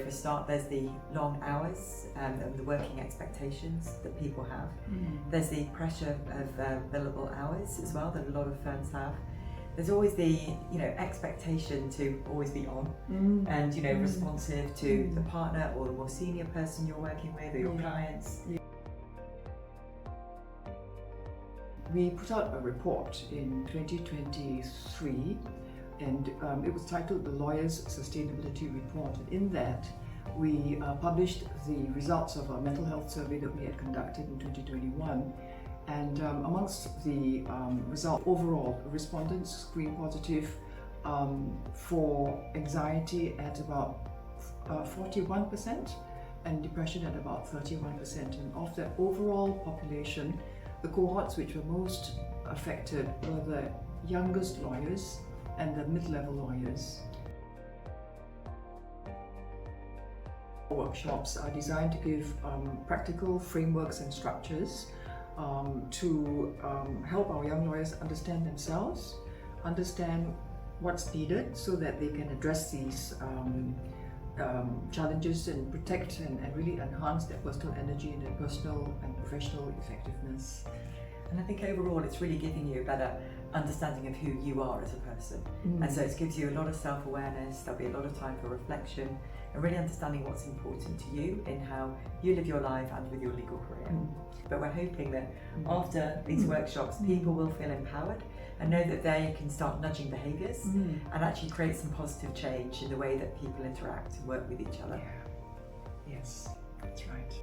for a start, there's the long hours and the working expectations that people have. There's the pressure of billable hours as well that a lot of firms have. There's always the expectation to always be on and responsive to the partner or the more senior person you're working with or your clients. We put out a report in 2023 and it was titled the Lawyer's Sustainability Report. In that we published the results of a mental health survey that we had conducted in 2021, and amongst the result, overall respondents screened positive for anxiety at about 41% and depression at about 31%, and of the overall population, the cohorts which were most affected were the youngest lawyers and the mid-level lawyers. Workshops are designed to give practical frameworks and structures to help our young lawyers understand themselves, understand what's needed so that they can address these challenges and protect and really enhance their personal energy and their personal and professional effectiveness. And I think overall it's really giving you a better understanding of who you are as a person. And so it gives you a lot of self-awareness, there'll be a lot of time for reflection and really understanding what's important to you in how you live your life and with your legal career. But we're hoping that after these workshops, people will feel empowered and know that they can start nudging behaviours and actually create some positive change in the way that people interact and work with each other. Yes, that's right.